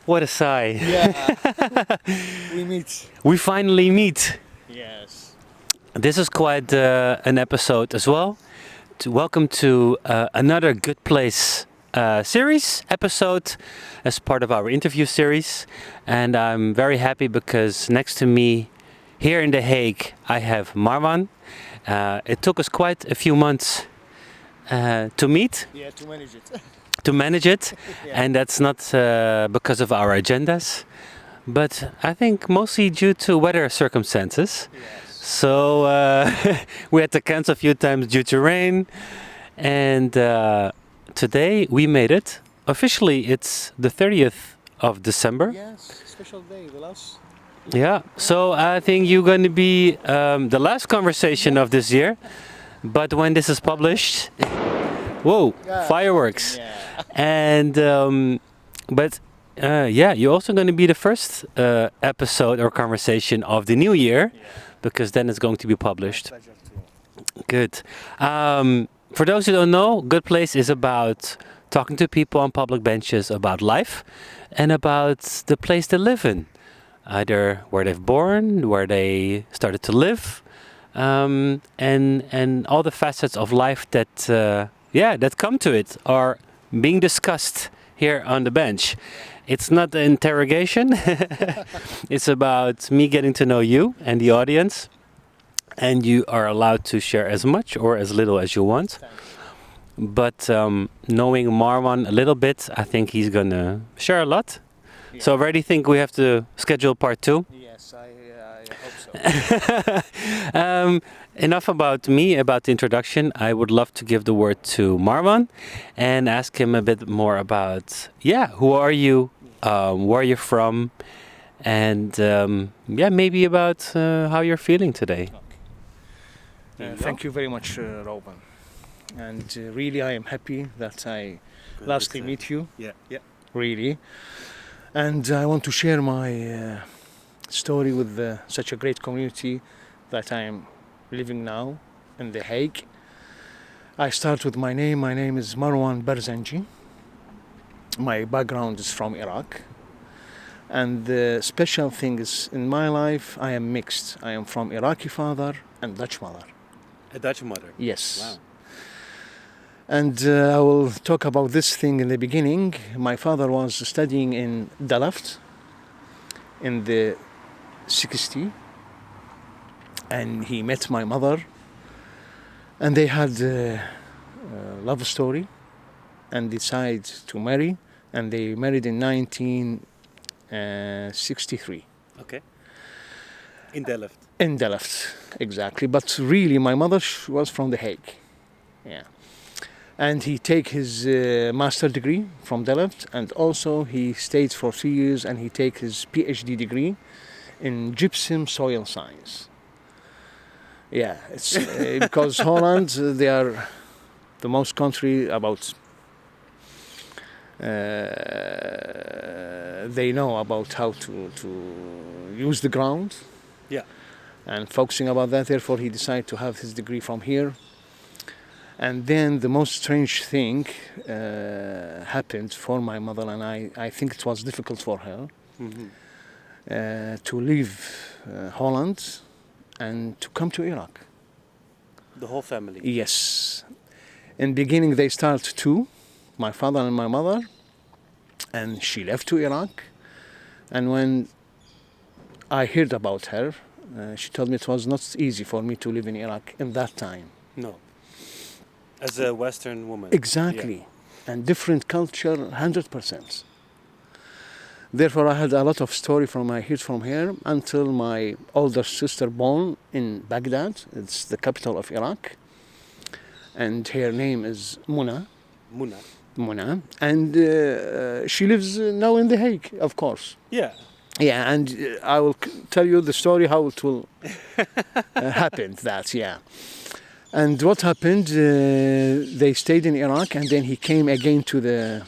What a sigh. Yeah, we meet. We finally meet. Yes. This is quite an episode as well. Welcome to another Good Place series episode as part of our interview series. And I'm very happy because next to me here in The Hague, I have Marwan. It took us quite a few months to meet. Yeah, to manage it. To manage it, Yeah. and that's not because of our agendas, but I think mostly due to weather circumstances. Yes. So we had to cancel a few times due to rain, and today we made it. Officially, it's the 30th of December. Yes, special day, the last. Yeah, so I think you're going to be the last conversation of this year, but when this is published, whoa, Yeah. fireworks. Yeah. And you're also going to be the first episode or conversation of the new year, because then it's going to be published. Pleasure to. Good. For those who don't know, Good Place is about talking to people on public benches about life and about the place they live in, either where they've born, where they started to live, and all the facets of life that come to it are being discussed here on the bench. It's not an interrogation. It's about me getting to know you and the audience, and you are allowed to share as much or as little as you want. But knowing Marwan a little bit, I think he's gonna share a lot. Yeah. So I already think we have to schedule part 2. Yes, I hope so. Enough about me, about the introduction. I would love to give the word to Marwan and ask him a bit more about, who are you, where you're from, and maybe about how you're feeling today. Thank you very much, Robin. And really, I am happy that I lastly meet you. Yeah. Really. And I want to share my story with such a great community that I am living now in The Hague. I start with my name. My name is Marwan Berzinji. My background is from Iraq. And the special thing is, in my life, I am mixed. I am from Iraqi father and Dutch mother. A Dutch mother. Yes. Wow. And I will talk about this thing in the beginning. My father was studying in Delft in the 60s, and he met my mother, and they had a love story and decided to marry, and they married in 1963. Okay. In Delft. In Delft, exactly. But really, my mother was from The Hague. Yeah. And he take his master degree from Delft, and also he stayed for 3 years and he take his PhD degree in gypsum soil science. Yeah, it's because Holland, they are the most country about, they know about how to use the ground. Yeah. And focusing about that, therefore he decided to have his degree from here. And then the most strange thing happened for my mother, and I think it was difficult for her to leave Holland and to come to Iraq. The whole family. Yes. In beginning they started 2, my father and my mother, and she left to Iraq. And when I heard about her, she told me it was not easy for me to live in Iraq in that time. No. As a Western woman. Exactly. Yeah. And different culture, 100%. Therefore, I had a lot of story I heard from her until my older sister born in Baghdad. It's the capital of Iraq. And her name is Muna. Muna. And she lives now in The Hague, of course. Yeah. Yeah, and I will tell you the story how it will happen, yeah. And what happened, they stayed in Iraq, and then he came again to the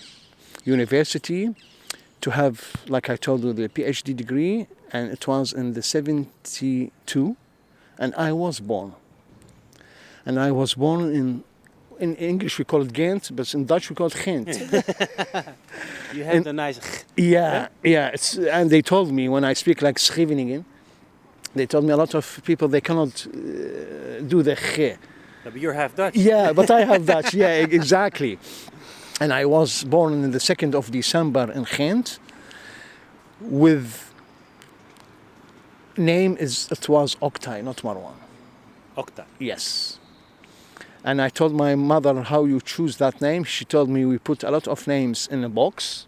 university to have, like I told you, the PhD degree, and it was in the 72, and I was born. And I was born in in English we call it Ghent, but in Dutch we call it Ghent. You have the nice. Yeah. And they told me when I speak like Scheveningen, they told me a lot of people they cannot do the G. No, but you're half Dutch. Yeah, but I have Dutch. Yeah, exactly. And I was born on the 2nd of December in Ghent. With name it was Oktay, not Marwan. Okta. Yes. And I told my mother how you choose that name. She told me we put a lot of names in a box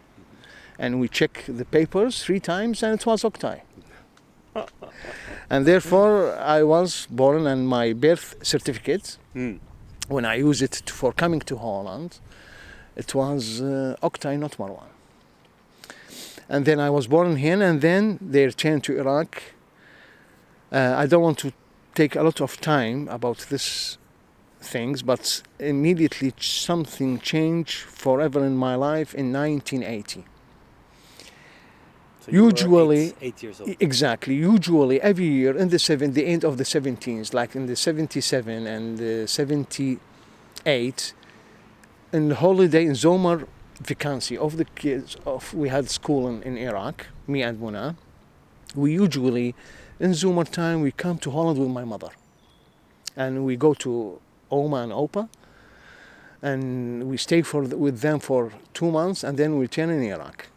and we check the papers 3 times and it was Oktay. And therefore I was born and my birth certificate, when I use it for coming to Holland, it was Oktay, not Marwan. And then I was born here and then they returned to Iraq. I don't want to take a lot of time about this things, but immediately something changed forever in my life in 1980. So you Usually, were 8 years old. exactly. Usually, every year in the end of the 17s, like in the 77 and the 78, in the holiday in Zomer vacancy of the kids, we had school in Iraq, me and Muna. We usually, in Zomer time, we come to Holland with my mother, and we go to Oma and Opa, and we stay with them for 2 months, and then we return in Iraq.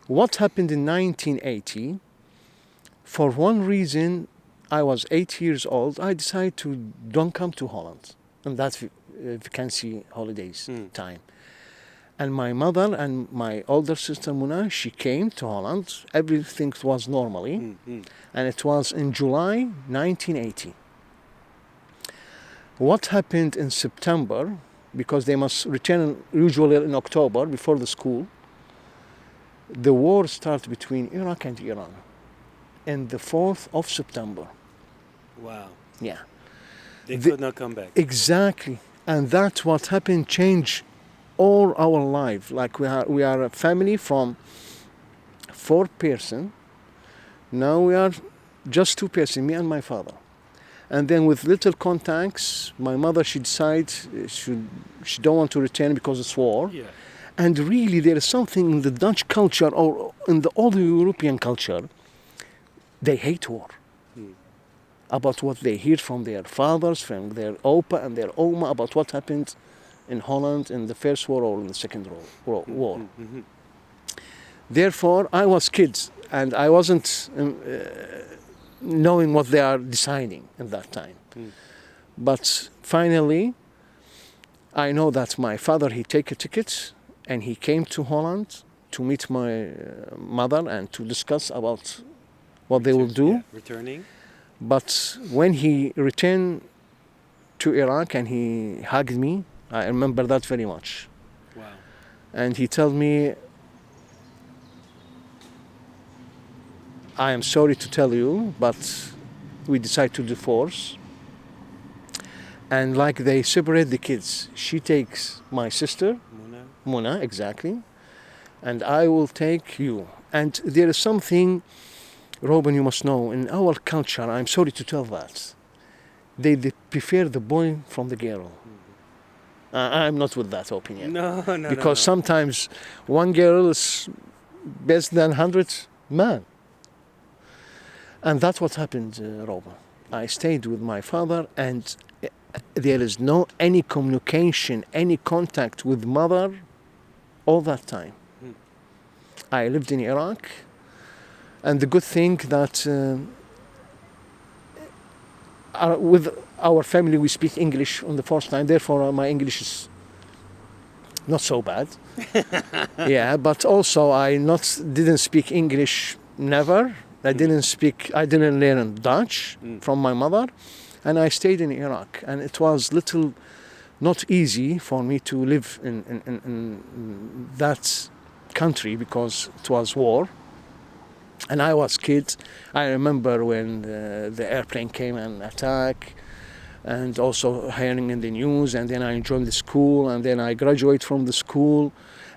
What happened in 1980? For one reason, I was 8 years old. I decided to don't come to Holland, and that's vacancy holidays time. And my mother and my older sister Muna, she came to Holland. Everything was normally, and it was in July 1980. What happened in September, because they must return usually in October before the school, the war started between Iraq and Iran on the 4th of September. Wow. Yeah. They could not come back. Exactly. And that's what happened, changed all our life. Like we are a family from 4 person. Now we are just 2 person, me and my father. And then with little contacts, my mother, she decided she don't want to return because it's war. Yeah. And really there is something in the Dutch culture or in the other European culture, they hate war. About what they hear from their fathers, from their opa and their oma, about what happened in Holland in the First War or in the Second War. Therefore, I was kids and I wasn't knowing what they are deciding at that time. But finally, I know that my father, he take a ticket and he came to Holland to meet my mother and to discuss about what they will do. Yeah, returning. But when he returned to Iraq and he hugged me, I remember that very much. Wow. And he told me, I am sorry to tell you, but we decided to divorce. And like they separate the kids. She takes my sister, Muna, exactly, and I will take you. And there is something, Robin, you must know, in our culture, I'm sorry to tell that, they prefer the boy from the girl. I'm not with that opinion. No. Because sometimes one girl is better than 100 men. And that's what happened, Robin. I stayed with my father and there is no any communication, any contact with mother all that time. I lived in Iraq, and the good thing that with our family we speak English on the first time, therefore my English is not so bad. Yeah, but also I didn't speak English never. I didn't learn Dutch from my mother, and I stayed in Iraq, and it was not easy for me to live in that country because it was war, and I was kid. I remember when the airplane came and attacked, and also hearing in the news, and then I joined the school, and then I graduate from the school,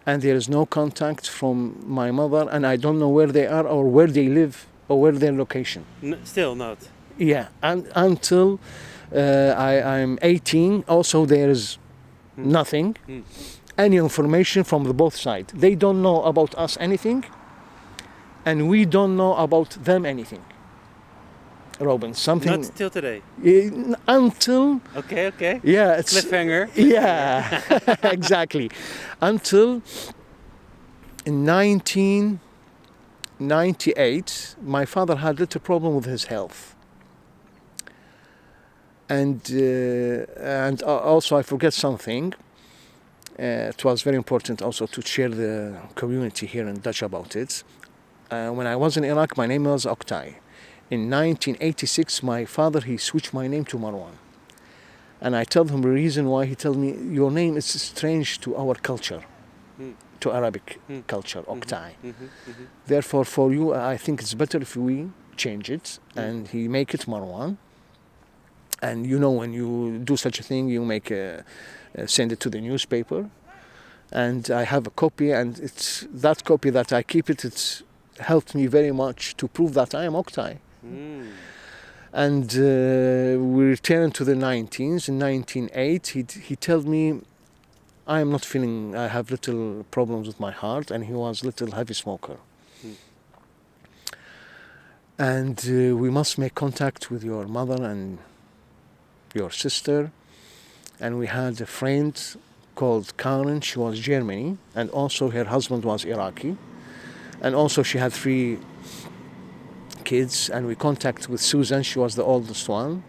and there is no contact from my mother, and I don't know where they are or where they live or where their location. Still not. Yeah, and until I'm 18, also there is Nothing. Any information from the both sides. They don't know about us anything, and we don't know about them anything. Robin, something. Not till today. Until. Okay. Yeah, it's Cliffhanger. Yeah, exactly. Until in 1998, my father had a little problem with his health. And also I forget something. It was very important also to share the community here in Dutch about it. When I was in Iraq, my name was Oktay. In 1986, my father, he switched my name to Marwan. And I told him the reason why. He told me, your name is strange to our culture, to Arabic culture, Oktay. Therefore, for you, I think it's better if we change it. And he make it Marwan. And you know, when you do such a thing, you make send it to the newspaper. And I have a copy, and it's that copy that I keep it. It's helped me very much to prove that I am Oktay. And we returned to the 19s. In 1908, he told me, I am not feeling, I have little problems with my heart, and he was a little heavy smoker. And we must make contact with your mother and your sister. And we had a friend called Karen. She was Germany, and also her husband was Iraqi. And also she had 3 kids, and we contact with Susan. She was the oldest one,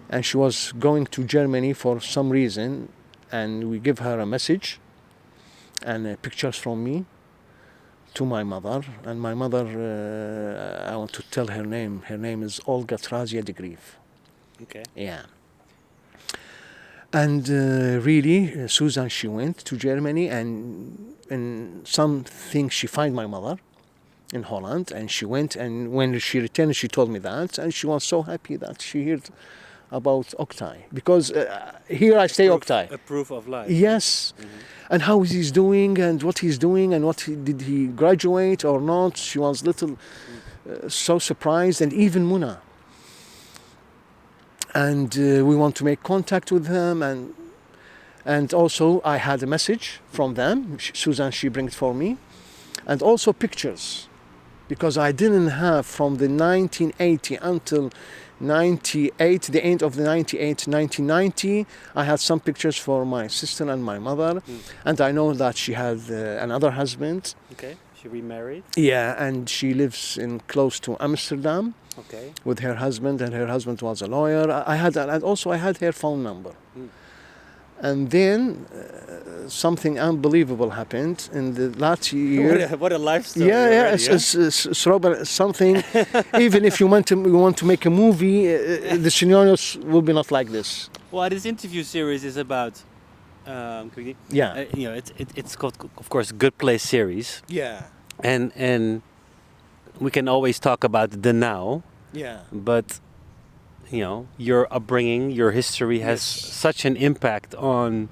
and she was going to Germany for some reason, and we give her a message and pictures from me to my mother. And my mother, I want to tell her name. Her name is Olga Trazia de Grief. Okay. Yeah. And really, Susan, she went to Germany, and something she find my mother in Holland, and she went, and when she returned, she told me that, and she was so happy that she heard about Oktay, because here I stay Oktay. A proof of life. Yes. And how he's doing, and what he's doing, and did he graduate or not. She was little so surprised, and even Muna. And we want to make contact with them, and also I had a message from them. Susan, she brings it for me, and also pictures, because I didn't have from the 1980 until 98, the end of the 98, 1990, I had some pictures for my sister and my mother, and I know that she had another husband. Okay, she remarried? Yeah, and she lives in close to Amsterdam. Okay. With her husband, and her husband was a lawyer. I had her phone number. And then something unbelievable happened in the last year. What a life story! Yeah, it's Robert, something. Even if you want to make a movie, the scenarios will be not like this. Well, this interview series is about. Yeah. It's called, of course, Good Place series. Yeah. And we can always talk about the now. Yeah. But your upbringing, your history has such an impact on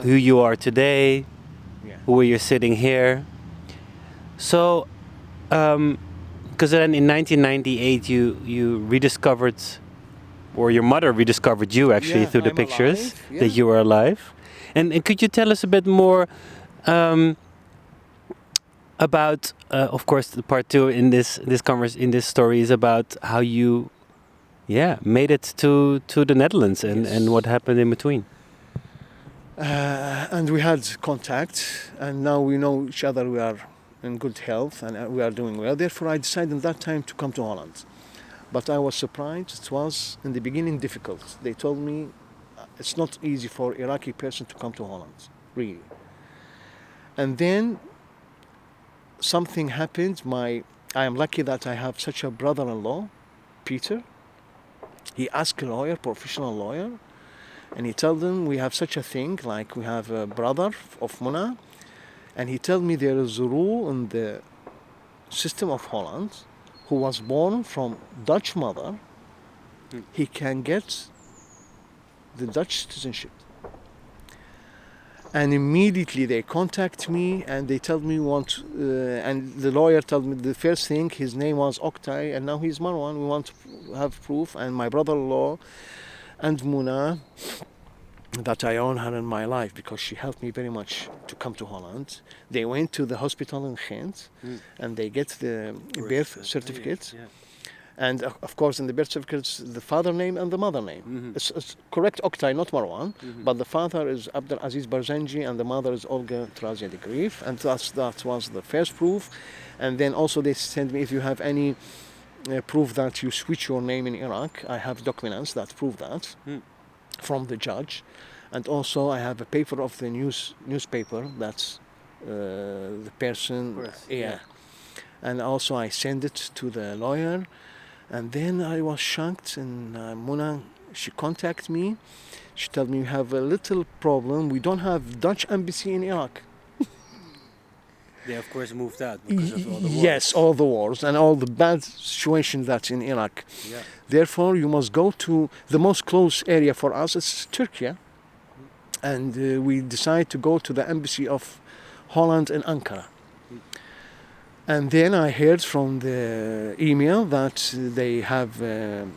who you are today, who you're sitting here. So, because then in 1998 you rediscovered, or your mother rediscovered you actually through the pictures that you were alive. And could you tell us a bit more about, of course, the part 2 in this story is about how you made it to the Netherlands and what happened in between. And we had contact, and now we know each other. We are in good health, and we are doing well. Therefore, I decided at that time to come to Holland. But I was surprised. It was in the beginning difficult. They told me it's not easy for Iraqi person to come to Holland, really. And then something happened. I am lucky that I have such a brother-in-law, Peter. He asked a lawyer, professional lawyer, and he told them we have such a thing, like we have a brother of Muna, and he told me there is a rule in the system of Holland, who was born from Dutch mother, he can get the Dutch citizenship. And immediately they contact me and they tell me and the lawyer told me the first thing, his name was Oktay and now he's Marwan. We want to have proof. And my brother-in-law and Muna, that I own her in my life because she helped me very much to come to Holland. They went to the hospital in Ghent and they get the birth certificate. Yeah. And of course, in the birth certificates, the father name and the mother name. It's correct Oktay, not Marwan, but the father is Abdel Aziz Berzinji and the mother is Olga Trazia de Grief. And that was the first proof. And then also they sent me, if you have any proof that you switch your name in Iraq, I have documents that prove that from the judge. And also I have a paper of the newspaper that's the person. Of course, yeah. And also I send it to the lawyer. And then I was shocked, and Mona, she contacted me. She told me, you have a little problem. We don't have Dutch embassy in Iraq. They of course moved out because of all the wars. Yes, all the wars and all the bad situation that's in Iraq. Yeah. Therefore, you must go to the most close area for us is Turkey. And we decided to go to the embassy of Holland in Ankara. And then I heard from the email that they have a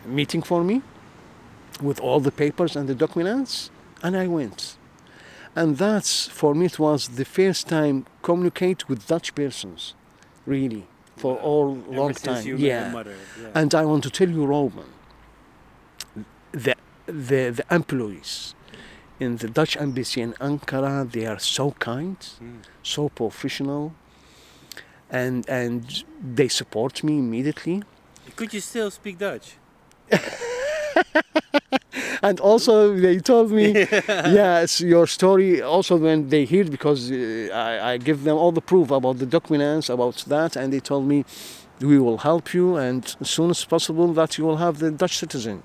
meeting for me with all the papers and the documents, and I went. And that's, for me, it was the first time communicate with Dutch persons, really, for all long time. You met your mother. Yeah. And I want to tell you, Roman, the employees in the Dutch embassy in Ankara, they are so kind, so professional. And they support me immediately. Could you still speak Dutch? And also they told me, yes, your story, also when they hear, because I give them all the proof about the documents, about that, and they told me, we will help you, and as soon as possible that you will have the Dutch citizen.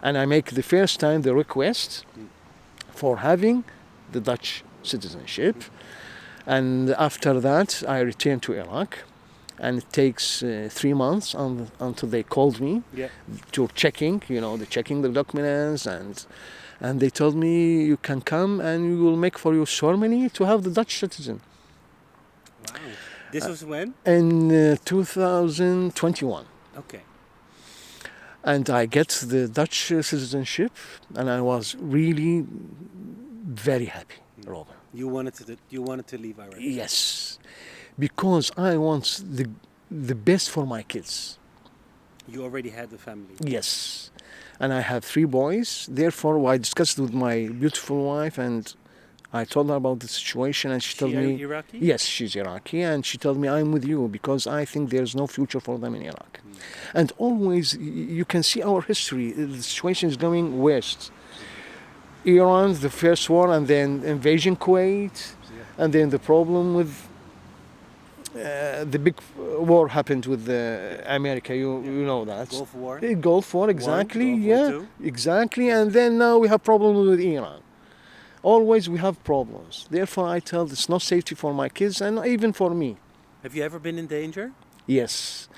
And I make the first time the request for having the Dutch citizenship. And after that, I returned to Iraq, and it takes 3 months until they called me to checking, checking the documents, and they told me, you can come and we will make for you ceremony to have the Dutch citizen. Wow. This was when? In 2021. Okay. And I get the Dutch citizenship, and I was really very happy, Robin. You wanted to leave Iraq? Yes, because I want the best for my kids. You already had the family? Yes, and I have 3 boys. Therefore, I discussed with my beautiful wife, and I told her about the situation, and she told me, Iraqi? Yes, she's Iraqi, and she told me, I'm with you because I think there's no future for them in Iraq. And always, you can see our history. The situation is going west. Iran, the first war, and then invasion Kuwait, and then the problem with the big war happened with America. You know that. Gulf War. Gulf War, exactly. Gulf War II. Exactly. And then now we have problems with Iran. Always we have problems. Therefore, I tell it's not safety for my kids and even for me. Have you ever been in danger? Yes.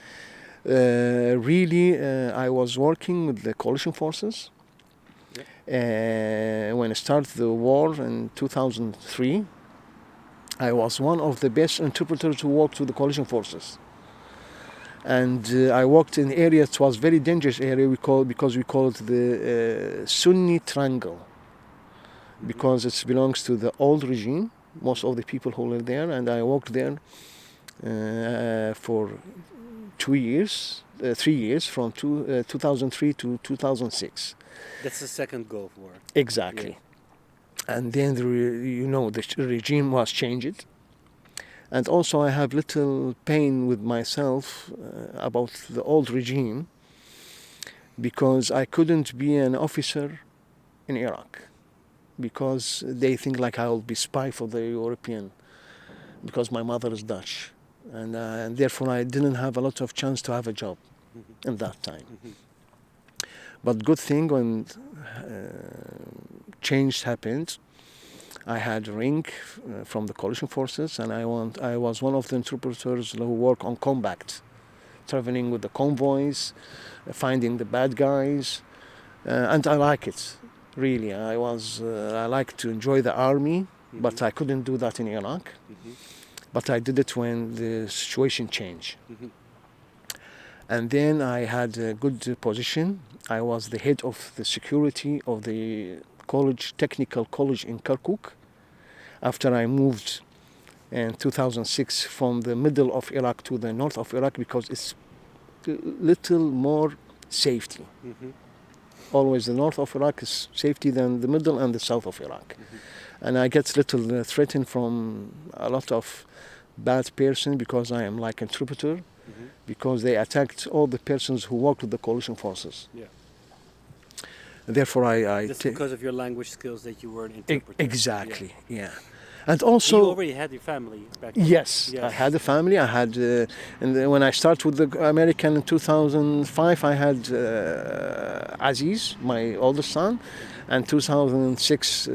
Really, I was working with the coalition forces. When I started the war in 2003, I was one of the best interpreters who worked with the coalition forces. And I worked in an area, it was a very dangerous area, because we call it the Sunni Triangle. Because it belongs to the old regime, most of the people who live there, and I worked there for 3 years, from 2003 to 2006. That's the second Gulf War. Exactly. Yeah. And then the regime was changed. And also I have little pain with myself about the old regime, because I couldn't be an officer in Iraq, because they think like I will be spy for the European, because my mother is Dutch. And therefore I didn't have a lot of chance to have a job in that time. But good thing, when change happened, I had a ring from the coalition forces, and I was one of the interpreters who work on combat, traveling with the convoys, finding the bad guys, and I like it. Really, I like to enjoy the army, but I couldn't do that in Iraq. But I did it when the situation changed. And then I had a good position. I was the head of the security of the college, technical college in Kirkuk. After I moved in 2006 from the middle of Iraq to the north of Iraq because it's a little more safety. Mm-hmm. Always the north of Iraq is safety than the middle and the south of Iraq. Mm-hmm. And I get little threatened from a lot of bad person because I am like interpreter, Mm-hmm. because they attacked all the persons who worked with the coalition forces. Yeah. Therefore, Just because of your language skills that you were an interpreter. Exactly, yeah. And You also, already had your family back then. yes, I had a family. I had, and then when I started with the American in 2005, I had Aziz, my oldest son, and 2006,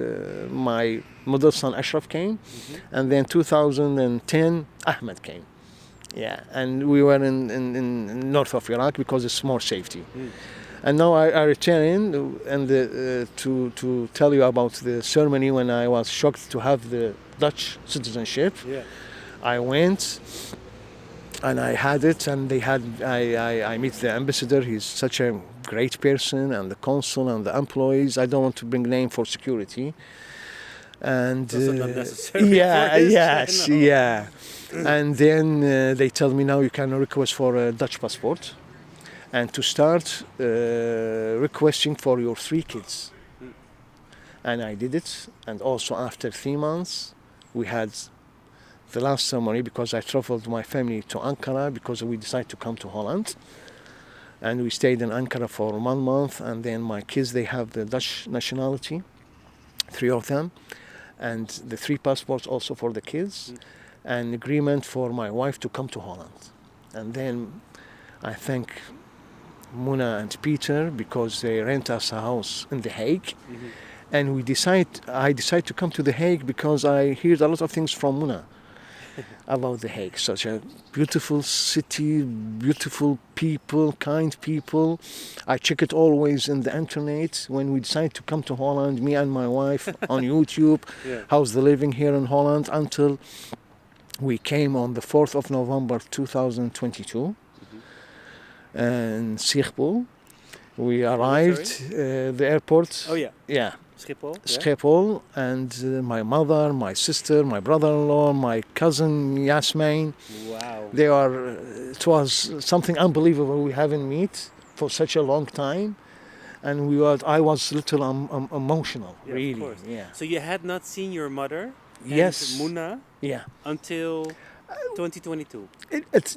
my middle son Ashraf came, Mm-hmm. and then 2010, Ahmed came. Yeah, and we were in north of Iraq because it's more safety. Mm. And now I return and to tell you about the ceremony when I was shocked to have the Dutch citizenship. Yeah. I went and I had it, and they had I meet the ambassador. He's such a great person, and the consul and the employees. I don't want to bring name for security. And That's not necessary yeah, for this, yes, no. yeah. And then they tell me now you can request for a Dutch passport, and to start requesting for your 3 kids. Mm. And I did it. And also after 3 months, we had the last ceremony because I traveled my family to Ankara because we decided to come to Holland. And we stayed in Ankara for 1 month. And then my kids, they have the Dutch nationality, 3 of them. And the 3 passports also for the kids. Mm. An agreement for my wife to come to Holland. And then I thank Muna and Peter because they rent us a house in The Hague. Mm-hmm. And I decide to come to The Hague because I heard a lot of things from Muna about The Hague. Such a beautiful city, beautiful people, kind people. I check it always in the internet. When we decide to come to Holland, me and my wife on YouTube, Yeah. how's the living here in Holland, until we came on the 4th of November 2022 in Schiphol. We arrived the airport. Oh yeah. Yeah. Schiphol. Yeah. Schiphol, and my mother, my sister, my brother-in-law, my cousin Yasmin. Wow. They are. It was something unbelievable. We haven't met for such a long time, and I was a little emotional. Yeah, really. Of course. Yeah. So you had not seen your mother and Yes. Muna Yeah. until 2022. It's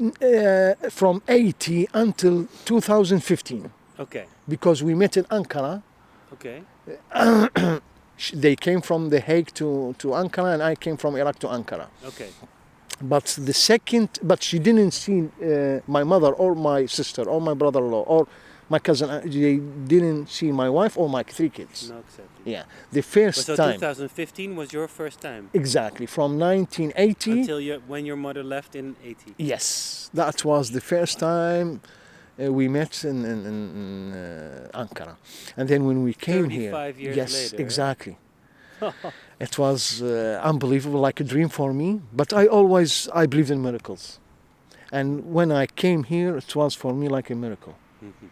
from 80 until 2015 Okay. because we met in Ankara. Okay. They came from The Hague to Ankara, and I came from Iraq to Ankara. Okay. But she didn't see my mother or my sister or my brother-in-law or my cousin. They didn't see my wife or my 3 kids. No, exactly. Yeah, the first So time. 2015 was your first time Exactly, from 1980. until when your mother left in 80. Yes, that was the first time we met in Ankara. And then when we came here, 35 years yes, later. exactly. It was unbelievable, like a dream for me. But I believed in miracles. And when I came here, it was for me like a miracle. Mhm.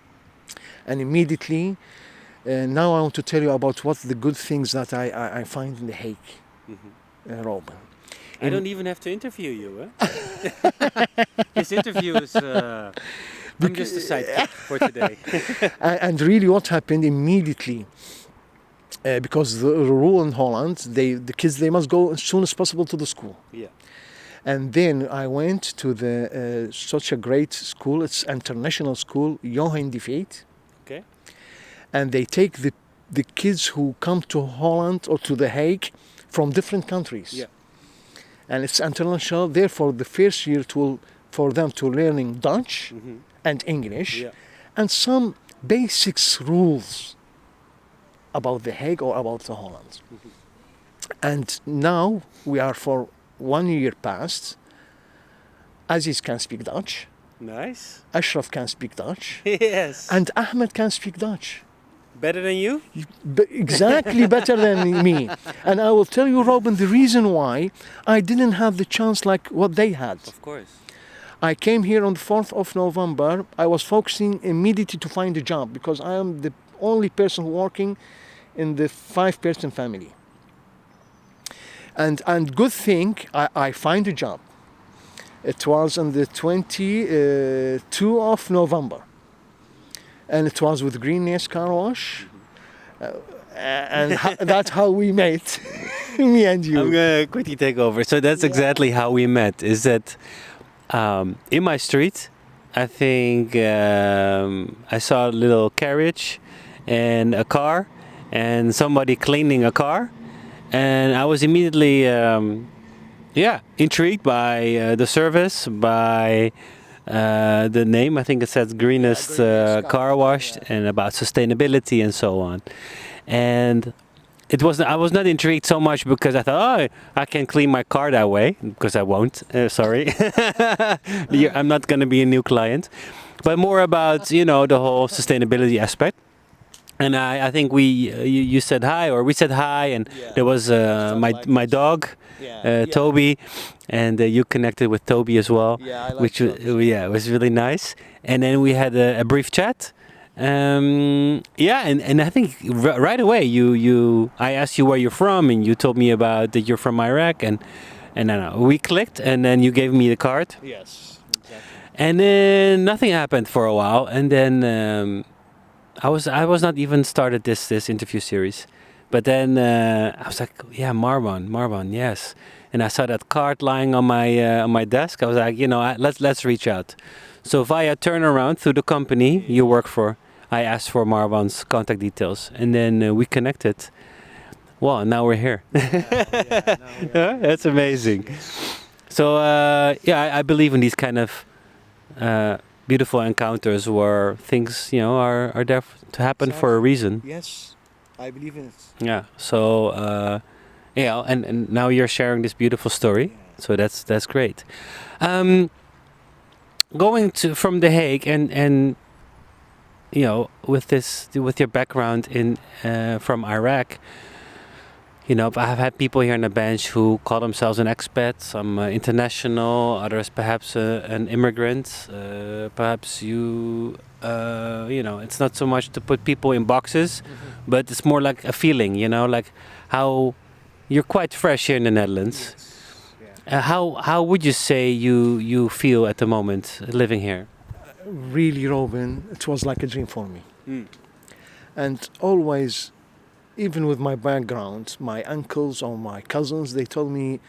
And immediately, now I want to tell you about what the good things that I find in The Hague, Mhm. Robin. I don't even have to interview you, huh? This interview is. I'm just a sidekick for today. And really what happened immediately, because the rule in Holland, the kids, they must go as soon as possible to the school. Yeah. And then I went to the such a great school, it's international school, Johan de Veet. Okay. And they take the kids who come to Holland or to The Hague from different countries. Yeah. And it's international, therefore the first year for them to learning Dutch Mhm. and English, Yeah. and some basics rules about The Hague or about the Holland. Mhm. And now we are for 1 year past. Aziz can speak Dutch, Nice. Ashraf can speak Dutch, Yes. and Ahmed can speak Dutch. Better than you? Exactly better than me. And I will tell you, Robin, the reason why I didn't have the chance like what they had. Of course. I came here on the 4th of November. I was focusing immediately to find a job because I am the only person working in the 5-person family. And good thing I find a job. It was on the 22 of November, and it was with Greenness Car Wash, that's how we met, me and you. I'm gonna quickly take over. So that's exactly how we met. Is that in my street? I think I saw a little carriage and a car and somebody cleaning a car, and I was immediately intrigued by the service, by the name. I think it says Greenest Car Wash, and about sustainability and so on. And I was not intrigued so much because I thought, oh, I can clean my car that way, because I won't. Sorry, I'm not going to be a new client, but more about the whole sustainability aspect. And I think you said hi, or we said hi, and there was my dog, Toby, and you connected with Toby as well, which was really nice. And then we had a brief chat. And I think right away I asked you where you're from, and you told me about that you're from Iraq, and we clicked, and then you gave me the card. Yes, exactly. And then nothing happened for a while, and then I was not even started this interview series, but then I was like, yeah, Marwan, yes. And I saw that card lying on my desk. I was like, let's reach out. So via turnaround through the company you work for, I asked for Marwan's contact details, and then we connected. Well, now we're here. That's amazing. So I believe in these kind of beautiful encounters where things are there to happen for a reason. Yes, I believe in it. Yeah. So and now you're sharing this beautiful story. So that's great. Going from The Hague and with your background from Iraq, I've had people here on the bench who call themselves an expat, some international, others perhaps an immigrant. Perhaps it's not so much to put people in boxes, but it's more like a feeling, like how you're quite fresh here in the Netherlands. Yes. Yeah. How would you say you feel at the moment living here? Really, Robin, it was like a dream for me. And always, even with my background, my uncles or my cousins, they told me,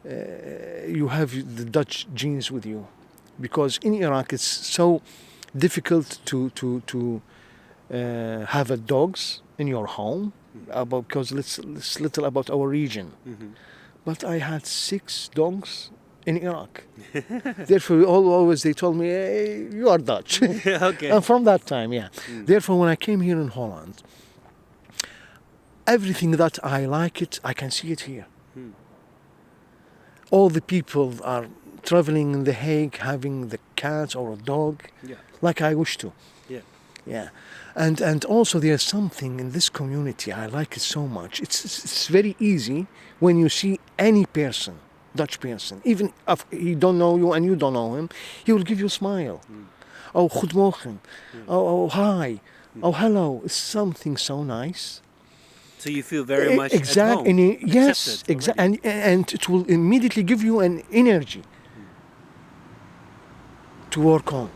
you have the Dutch genes with you. Because in Iraq, it's so difficult to have dogs in your home, because it's little about our region. But I had 6 dogs in Iraq. Therefore, always they told me, hey, you are Dutch. Okay. And from that time, Therefore, when I came here in Holland, everything that I like it, I can see it here. All the people are traveling in The Hague, having the cat or a dog, like I wish to. Yeah. And also there's something in this community, I like it so much. It's very easy when you see any person, Dutch person, even if he don't know you and you don't know him, he will give you a smile. Oh, goedemorgen. Oh, hi. Oh, hello. It's something so nice. So you feel very much exactly. at home. Yes, exactly. And it will immediately give you an energy to work on.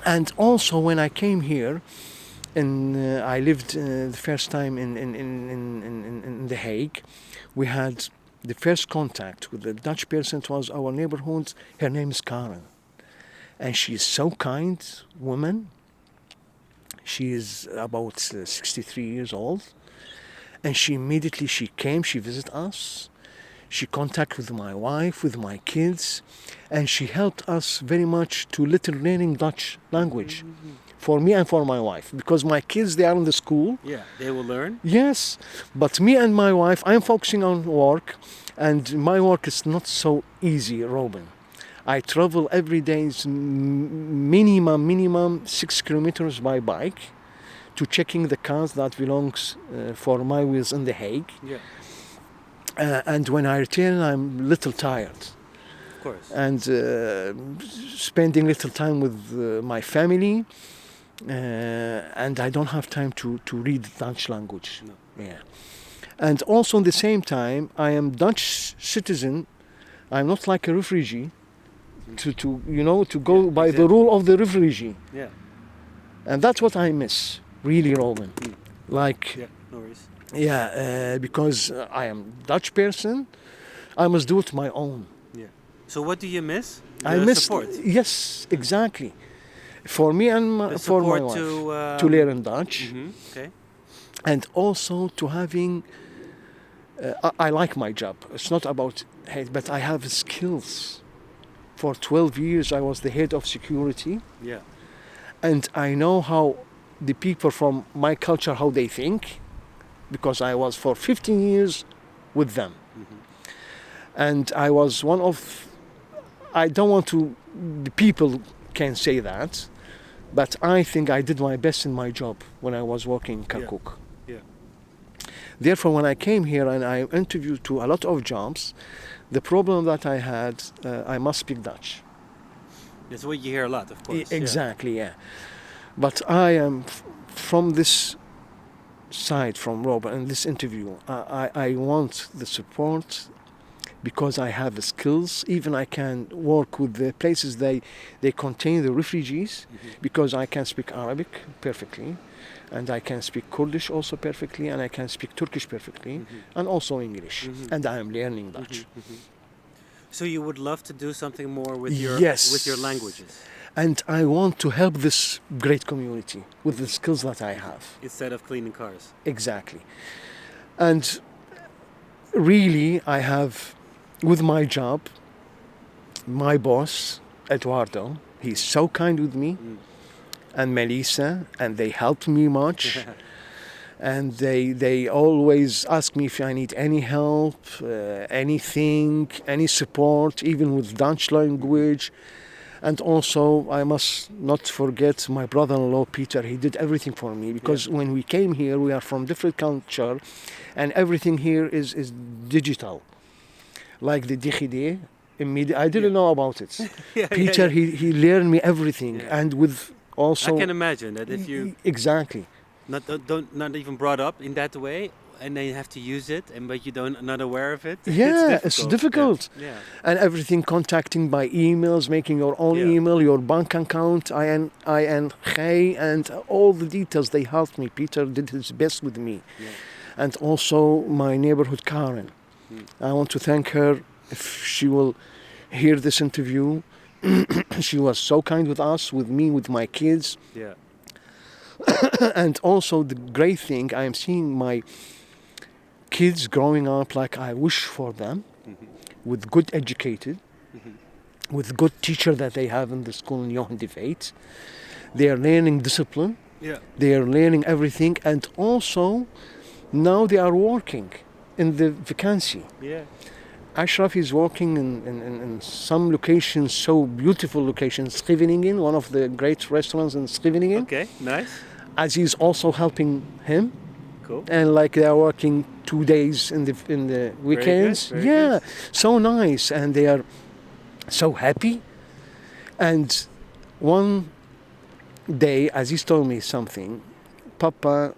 And also when I came here, and I lived the first time in The Hague, we had the first contact with the Dutch person. It was our neighborhood. Her name is Karen, and she is so kind woman. She is about 63 years old, and she came. She visited us. She contacted with my wife, with my kids, and she helped us very much to little learning Dutch language. For me and for my wife, because my kids, they are in the school. Yeah, they will learn. Yes, but me and my wife, I'm focusing on work, and my work is not so easy, Robin. I travel every day, minimum 6 kilometers by bike, to checking the cars that belongs for my wheels in The Hague. Yeah. And when I return, I'm a little tired. Of course. And spending little time with my family. And I don't have time to read Dutch language. No. Yeah. And also at the same time, I am Dutch citizen. I'm not like a refugee to go Yeah, by the exactly. rule of the refugee. Yeah. And that's what I miss, really, Robin. Mm. Like, Yeah. No worries. yeah, because I am Dutch person, I must do it my own. Yeah. So what do you miss? I The miss, support. yes, exactly. For me and The for my support wife, to to learn Dutch, Okay. and also to having. I like my job. It's not about hate, but I have skills. For 12 years, I was the head of security, Yeah. and I know how the people from my culture how they think, because I was for 15 years with them, and I was one of. I don't want to. The people can say that, but I think I did my best in my job when I was working in Kirkuk. Yeah. Therefore, when I came here and I interviewed to a lot of jobs, the problem that I had, I must speak Dutch. That's what you hear a lot, of course. Exactly, yeah. But I am from this side, from Robert, in this interview, I want the support because I have the skills. Even I can work with the places they contain the refugees, because I can speak Arabic perfectly, and I can speak Kurdish also perfectly, and I can speak Turkish perfectly, and also English. And I am learning Dutch. So you would love to do something more with Yes. with your languages And I want to help this great community with the skills that I have. instead of cleaning cars. Exactly. And really, I have, with my job, my boss, Eduardo, he's so kind with me, and Melissa, and they helped me much. And they always ask me if I need any help, anything, any support, even with Dutch language. And also, I must not forget my brother-in-law, Peter. He did everything for me, because when we came here, we are from different culture, and everything here is digital. Like the DigiD, I didn't know about it. Peter, he learned me everything, and with also... I can imagine that if you Exactly. not even brought up in that way, and then you have to use it, but you not aware of it. Yeah, it's it's difficult. Yeah. And everything contacting by emails, making your own email, your bank account, IN, Hague, and all the details. They helped me. Peter did his best with me. Yeah. And also my neighborhood Karen. I want to thank her if she will hear this interview. She was so kind with us, with me, with my kids. Yeah. And also the great thing, I am seeing my kids growing up like I wish for them, with good educated, with good teacher that they have in the school in Johan de Veet. They are learning discipline. Yeah. They are learning everything, and also now they are working in the vacancy. Yeah. Ashraf is working in some locations, so beautiful locations. Scheveningen, one of the great restaurants in Scheveningen. Okay. Nice. As he's also helping him. Cool. And like they are working 2 days in the weekends. Very good. So nice, and they are so happy. And one day, Aziz told me something, Papa,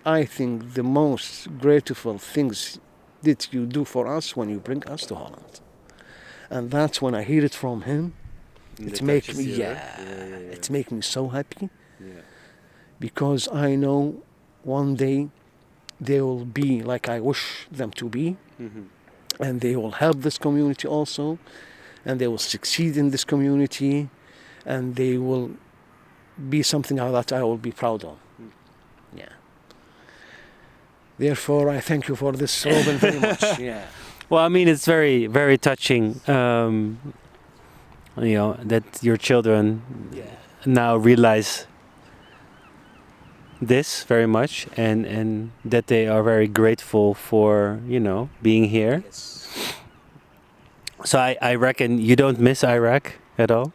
I think the most grateful things that you do for us when you bring us to Holland. And that's when I hear it from him. It makes me, it makes me so happy. Yeah. Because I know one day they will be like I wish them to be, and they will help this community also, and they will succeed in this community, and they will be something that I will be proud of. Yeah. Therefore, I thank you for this, Robin, very much. Yeah. Well, I mean, it's very, very touching. That your children now realize this very much, and that they are very grateful for being here. Yes. So I reckon you don't miss Iraq at all.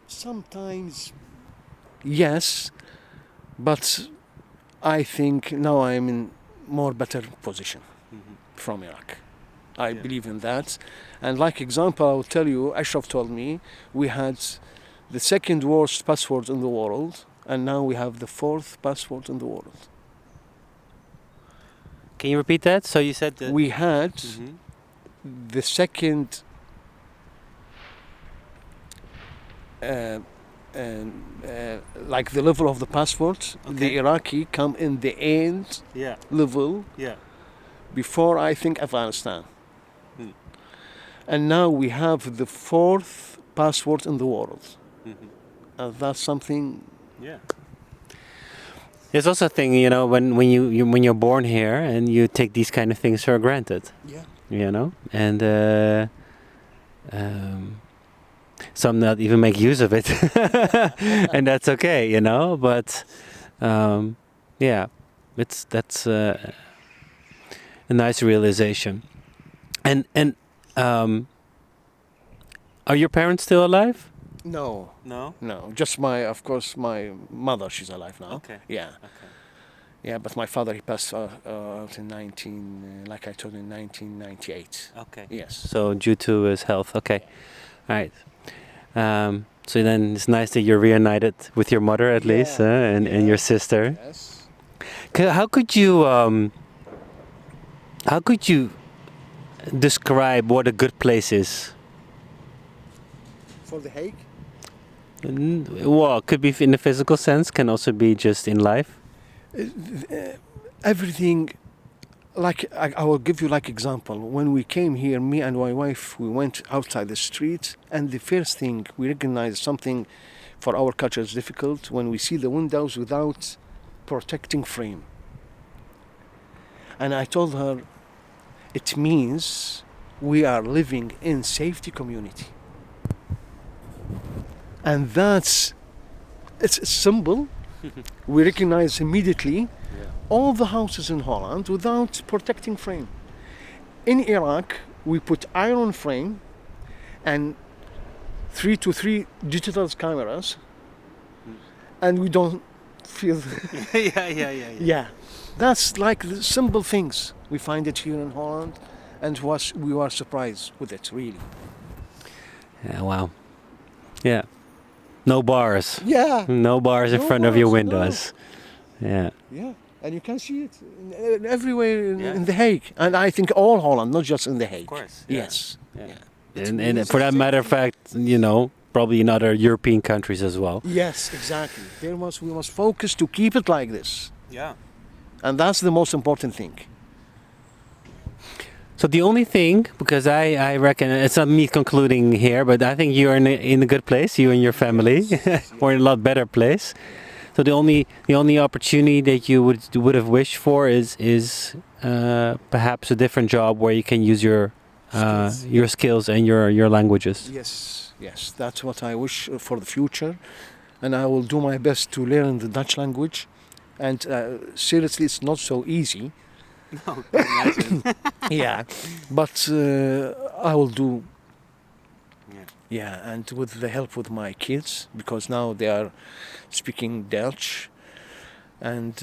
Sometimes, yes, but I think now I'm in more better position from Iraq. I believe in that. And like example, I will tell you, Ashraf told me we had the second worst passport in the world, and now we have the fourth passport in the world. Can you repeat that? So you said that We had Mhm. the second uh, like the level of the passport, Okay. the Iraqi come in the end Yeah. level Yeah. before I think Afghanistan. Hmm. And now we have the fourth passport in the world. Mhm. That's something. Yeah. There's also a thing, you know, when you're born here and you take these kind of things for granted, Yeah. you know, and some not even make use of it, and that's okay, you know. But yeah, that's a nice realization. And are your parents still alive? No, No. no. Just of course, my mother. She's alive now. Okay. Yeah, Okay. yeah. But my father, he passed out in like I told you, in 1998. Okay. Yes. So due to his health, okay, all right. So then it's nice that you're reunited with your mother at least, Yeah, and your sister. Yes. How could you describe what a good place is? For the Hague. Well, it could be in the physical sense, can also be just in life. Everything. Like I will give you like example. When we came here, me and my wife, we went outside the street, and the first thing we recognized something for our culture is difficult when we see the windows without protecting frame. And I told her, it means we are living in safety community, and it's simple. We recognize immediately all the houses in Holland without protecting frame. In Iraq, we put iron frame and 3 to 3 digital cameras, and we don't feel. Yeah, that's like the simple things. We find it here in Holland, and we were surprised with it, really. Yeah, wow. Yeah. No bars. Yeah. No bars in No front of your bars, no. windows. Yeah. Yeah, and you can see it everywhere Yeah. in The Hague, and I think all Holland, not just in The Hague. course, Yes. Yeah. It And means for that it's matter of safety. fact, you know, probably in other European countries as well. Yes, exactly. We must focus to keep it like this, Yeah. and that's the most important thing. So the only thing, because I reckon it's not me concluding here, but I think you're in a good place, you and your family, or in a lot better place. So the only opportunity that you would have wished for is perhaps a different job where you can use your skills and your languages. Yes, that's what I wish for the future, and I will do my best to learn the Dutch language. And seriously, it's not so easy. No, imagine. Yeah, but I will do. Yeah. Yeah, and with the help with my kids, because now they are speaking Dutch, and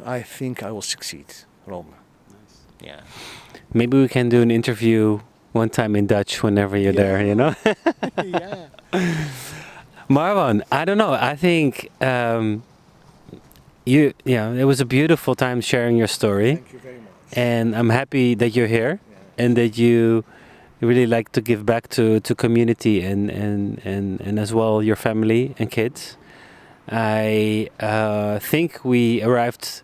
I think I will succeed, Rome. Nice. Yeah. Maybe we can do an interview one time in Dutch whenever you're there, you know? Yeah. Marwan, I don't know. I think it was a beautiful time sharing your story, Thank you very much. and I'm happy that you're here and that you really like to give back to community and as well your family and kids. I think we arrived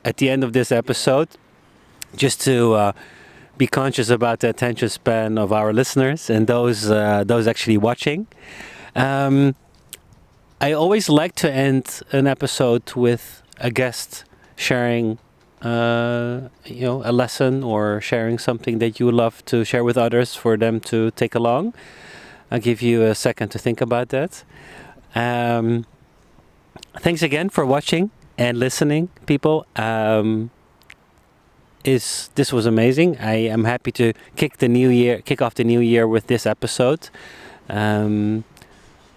at the end of this episode. Just to be conscious about the attention span of our listeners and those actually watching. I always like to end an episode with a guest sharing, a lesson or sharing something that you would love to share with others for them to take along. I'll give you a second to think about that. Thanks again for watching and listening, people. This was amazing. I am happy to kick off the new year with this episode,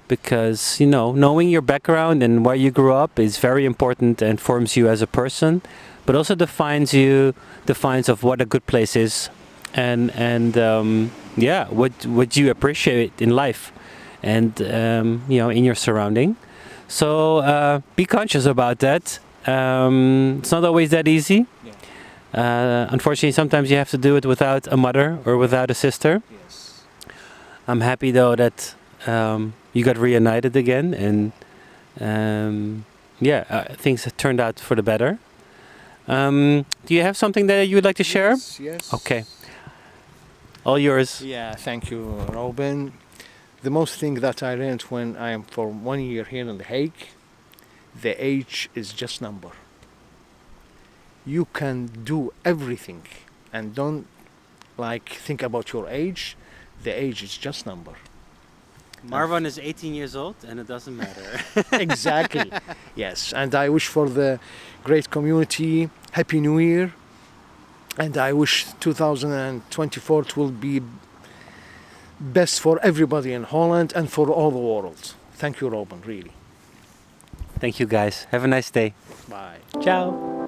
because knowing your background and where you grew up is very important and forms you as a person, but also defines of what a good place is, and what you appreciate in life, and in your surrounding. So be conscious about that. It's not always that easy. Yeah. Unfortunately, sometimes you have to do it without a mother or without a sister. Yes. I'm happy though that you got reunited again, and things have turned out for the better. Do you have something that you would like to share? Yes, yes. Okay, all yours. Yeah, thank you, Robin. The most thing that I learned when I am for 1 year here in The Hague, the age is just number. You can do everything and don't think about your age. The age is just number. Marwan is 18 years old and it doesn't matter. Exactly. Yes, and I wish for the great community Happy New Year, and I wish 2024 will be best for everybody in Holland and for all the world. Thank you, Robin, really. Thank you guys. Have a nice day. Bye. Ciao.